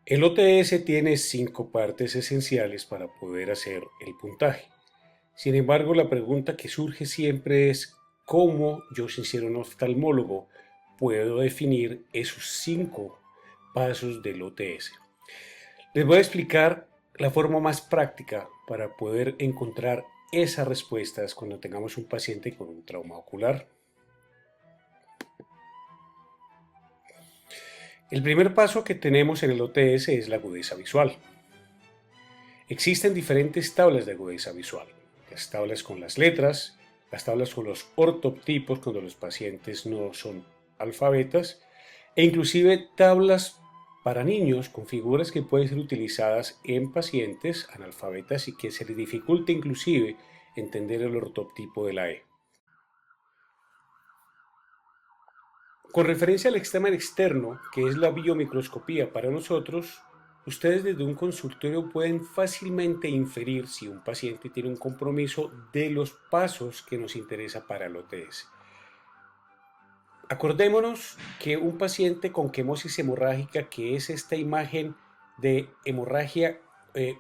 El OTS tiene 5 partes esenciales para poder hacer el puntaje. Sin embargo, la pregunta que surge siempre es cómo yo, sin ser un oftalmólogo, puedo definir esos 5 pasos del OTS. Les voy a explicar la forma más práctica para poder encontrar esas respuestas cuando tengamos un paciente con un trauma ocular. El primer paso que tenemos en el OTS es la agudeza visual. Existen diferentes tablas de agudeza visual. Las tablas con las letras, las tablas con los ortotipos cuando los pacientes no son alfabetas, e inclusive tablas para niños con figuras que pueden ser utilizadas en pacientes analfabetas y que se les dificulte inclusive entender el ortotipo de la E. Con referencia al examen externo, que es la biomicroscopía para nosotros, ustedes desde un consultorio pueden fácilmente inferir si un paciente tiene un compromiso de los pasos que nos interesa para el OTS. Acordémonos que un paciente con quemosis hemorrágica, que es esta imagen de hemorragia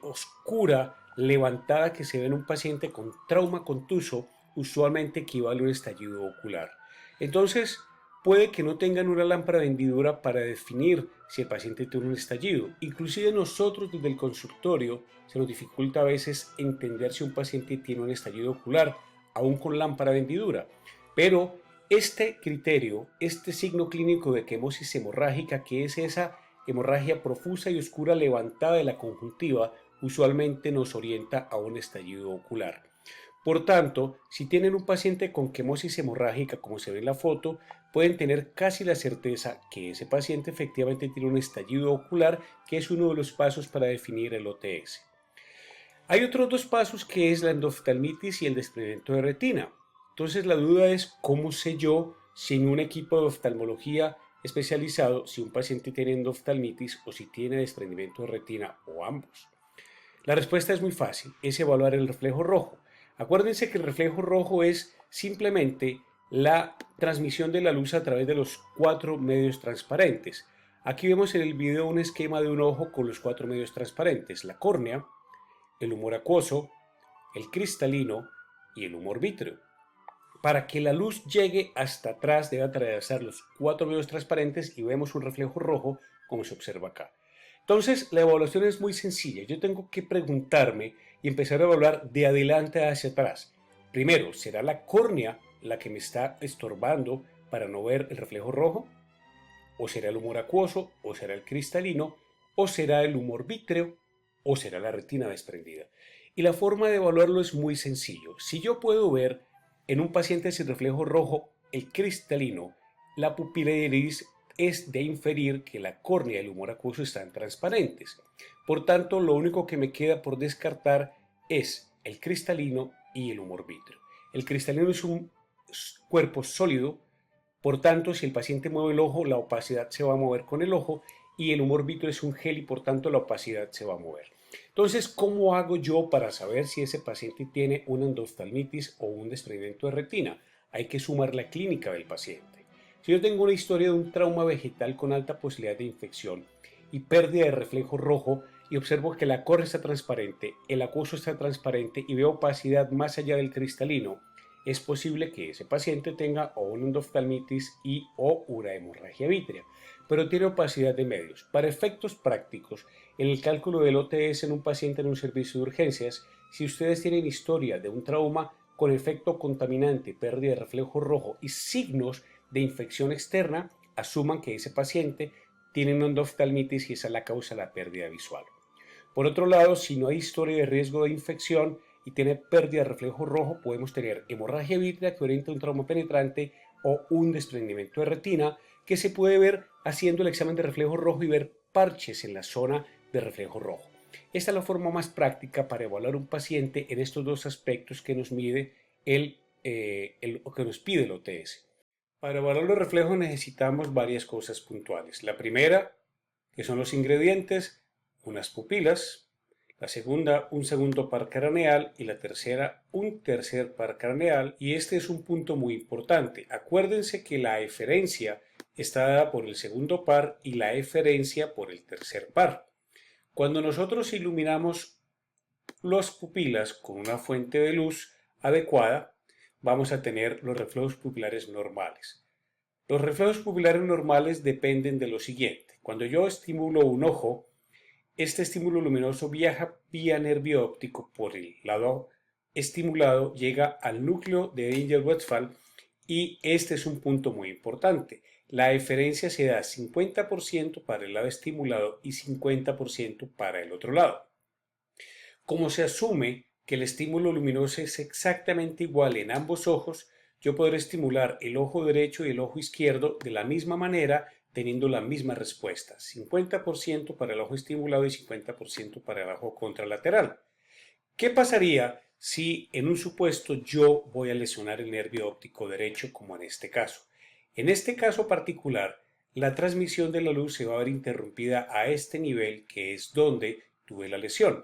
oscura levantada que se ve en un paciente con trauma contuso, usualmente equivale a un estallido ocular. Entonces, puede que no tengan una lámpara de hendidura para definir si el paciente tiene un estallido. Inclusive nosotros desde el consultorio se nos dificulta a veces entender si un paciente tiene un estallido ocular, aún con lámpara de hendidura. Pero este criterio, este signo clínico de quemosis hemorrágica, que es esa hemorragia profusa y oscura levantada de la conjuntiva, usualmente nos orienta a un estallido ocular. Por tanto, si tienen un paciente con quemosis hemorrágica, como se ve en la foto, pueden tener casi la certeza que ese paciente efectivamente tiene un estallido ocular, que es uno de los pasos para definir el OTS. Hay otros 2 pasos, que es la endoftalmitis y el desprendimiento de retina. Entonces la duda es cómo sé yo, sin un equipo de oftalmología especializado, si un paciente tiene endoftalmitis o si tiene desprendimiento de retina o ambos. La respuesta es muy fácil, es evaluar el reflejo rojo. Acuérdense que el reflejo rojo es simplemente la transmisión de la luz a través de los 4 medios transparentes. Aquí vemos en el video un esquema de un ojo con los 4 medios transparentes: la córnea, el humor acuoso, el cristalino y el humor vítreo. Para que la luz llegue hasta atrás debe atravesar los 4 medios transparentes y vemos un reflejo rojo, como se observa acá. Entonces la evaluación es muy sencilla. Yo tengo que preguntarme y empezar a evaluar de adelante hacia atrás. Primero, ¿será la córnea la que me está estorbando para no ver el reflejo rojo? ¿O será el humor acuoso? ¿O será el cristalino? ¿O será el humor vítreo? ¿O será la retina desprendida? Y la forma de evaluarlo es muy sencillo. Si yo puedo ver en un paciente sin reflejo rojo el cristalino, la pupila del iris es de inferir que la córnea y el humor acuoso están transparentes. Por tanto, lo único que me queda por descartar es el cristalino y el humor vítreo. El cristalino es un cuerpo sólido. Por tanto, si el paciente mueve el ojo, la opacidad se va a mover con el ojo, y el humor vítreo es un gel y por tanto la opacidad se va a mover. Entonces, ¿cómo hago yo para saber si ese paciente tiene una endoftalmitis o un desprendimiento de retina? Hay que sumar la clínica del paciente. Si yo tengo una historia de un trauma vegetal con alta posibilidad de infección y pérdida de reflejo rojo, y observo que la córnea está transparente, el acuoso está transparente y veo opacidad más allá del cristalino, es posible que ese paciente tenga o una endoftalmitis y o una hemorragia vítrea, pero tiene opacidad de medios. Para efectos prácticos, en el cálculo del OTS en un paciente en un servicio de urgencias, si ustedes tienen historia de un trauma con efecto contaminante, pérdida de reflejo rojo y signos de infección externa, asuman que ese paciente tiene una endoftalmitis y esa es la causa de la pérdida visual. Por otro lado, si no hay historia de riesgo de infección y tiene pérdida de reflejo rojo, podemos tener hemorragia vítrea que orienta un trauma penetrante o un desprendimiento de retina, que se puede ver haciendo el examen de reflejo rojo y ver parches en la zona de reflejo rojo. Esta es la forma más práctica para evaluar un paciente en estos 2 aspectos que nos mide que nos pide el OTS. Para evaluar los reflejos necesitamos varias cosas puntuales. La primera, que son los ingredientes: unas pupilas; la segunda, un segundo par craneal; y la tercera, un tercer par craneal. Y este es un punto muy importante. Acuérdense que la eferencia está dada por el segundo par y la eferencia por el tercer par. Cuando nosotros iluminamos las pupilas con una fuente de luz adecuada, vamos a tener los reflejos pupilares normales. Los reflejos pupilares normales dependen de lo siguiente. Cuando yo estimulo un ojo, este estímulo luminoso viaja vía nervio óptico por el lado estimulado, llega al núcleo de Edinger-Westphal y este es un punto muy importante. La diferencia se da 50% para el lado estimulado y 50% para el otro lado. Como se asume que el estímulo luminoso es exactamente igual en ambos ojos, yo podré estimular el ojo derecho y el ojo izquierdo de la misma manera, teniendo la misma respuesta, 50% para el ojo estimulado y 50% para el ojo contralateral. ¿Qué pasaría si en un supuesto yo voy a lesionar el nervio óptico derecho, como en este caso? En este caso particular, la transmisión de la luz se va a ver interrumpida a este nivel, que es donde tuve la lesión.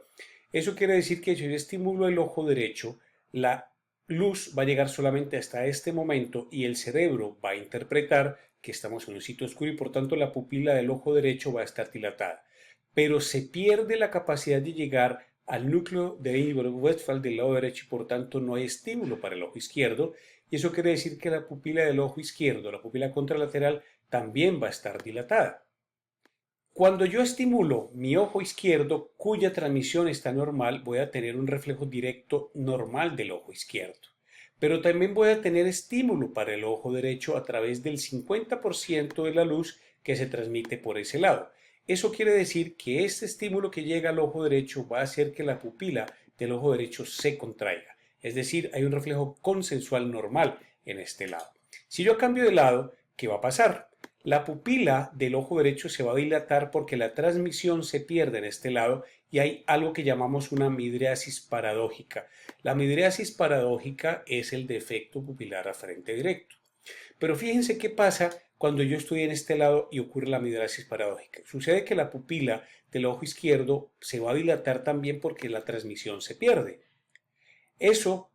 Eso quiere decir que si yo estimulo el ojo derecho, la luz va a llegar solamente hasta este momento y el cerebro va a interpretar que estamos en un sitio oscuro y por tanto la pupila del ojo derecho va a estar dilatada. Pero se pierde la capacidad de llegar al núcleo de Edinger-Westphal del lado derecho y por tanto no hay estímulo para el ojo izquierdo y eso quiere decir que la pupila del ojo izquierdo, la pupila contralateral, también va a estar dilatada. Cuando yo estimulo mi ojo izquierdo, cuya transmisión está normal, voy a tener un reflejo directo normal del ojo izquierdo. Pero también voy a tener estímulo para el ojo derecho a través del 50% de la luz que se transmite por ese lado. Eso quiere decir que este estímulo que llega al ojo derecho va a hacer que la pupila del ojo derecho se contraiga. Es decir, hay un reflejo consensual normal en este lado. Si yo cambio de lado, ¿qué va a pasar? La pupila del ojo derecho se va a dilatar porque la transmisión se pierde en este lado y hay algo que llamamos una midriasis paradójica. La midriasis paradójica es el defecto pupilar aferente directo. Pero fíjense qué pasa cuando yo estoy en este lado y ocurre la midriasis paradójica. Sucede que la pupila del ojo izquierdo se va a dilatar también porque la transmisión se pierde. Eso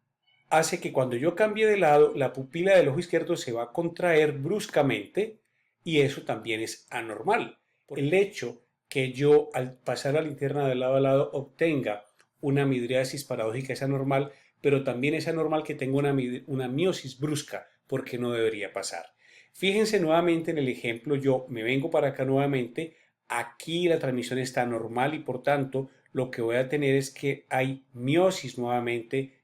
hace que cuando yo cambie de lado, la pupila del ojo izquierdo se va a contraer bruscamente y eso también es anormal. El hecho que yo al pasar la linterna de lado a lado obtenga una midriasis paradójica es anormal, pero también es anormal que tenga una miosis brusca, porque no debería pasar. Fíjense nuevamente en el ejemplo, yo me vengo para acá nuevamente, aquí la transmisión está normal y por tanto lo que voy a tener es que hay miosis nuevamente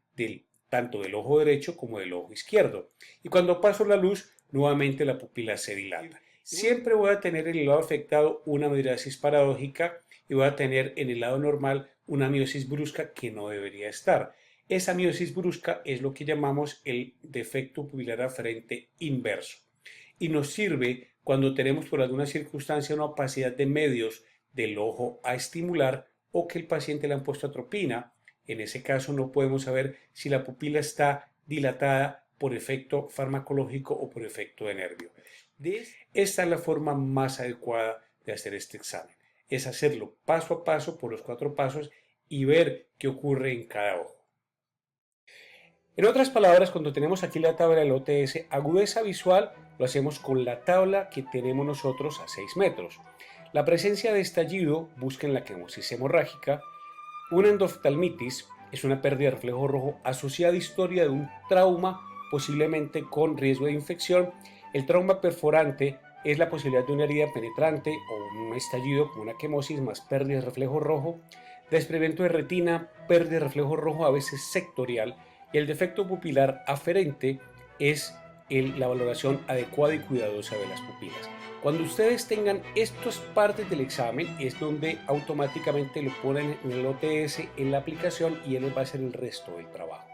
tanto del ojo derecho como del ojo izquierdo. Y cuando paso la luz, nuevamente la pupila se dilata. Siempre voy a tener en el lado afectado una midriasis paradójica y voy a tener en el lado normal una miosis brusca que no debería estar. Esa miosis brusca es lo que llamamos el defecto pupilar aferente inverso y nos sirve cuando tenemos por alguna circunstancia una opacidad de medios del ojo a estimular o que el paciente le han puesto atropina. En ese caso no podemos saber si la pupila está dilatada por efecto farmacológico o por efecto de nervio. Esta es la forma más adecuada de hacer este examen. Es hacerlo paso a paso por los 4 pasos y ver qué ocurre en cada ojo. En otras palabras, cuando tenemos aquí la tabla del OTS, agudeza visual lo hacemos con la tabla que tenemos nosotros a 6 metros. La presencia de estallido, busquen la quemosis hemorrágica. Una endoftalmitis es una pérdida de reflejo rojo asociada a historia de un trauma, posiblemente con riesgo de infección. El trauma perforante es la posibilidad de una herida penetrante o un estallido como una quemosis más pérdida de reflejo rojo. Desprendimiento de retina, pérdida de reflejo rojo a veces sectorial. Y el defecto pupilar aferente es la valoración adecuada y cuidadosa de las pupilas. Cuando ustedes tengan estas partes del examen es donde automáticamente lo ponen en el OTS en la aplicación y él les va a hacer el resto del trabajo.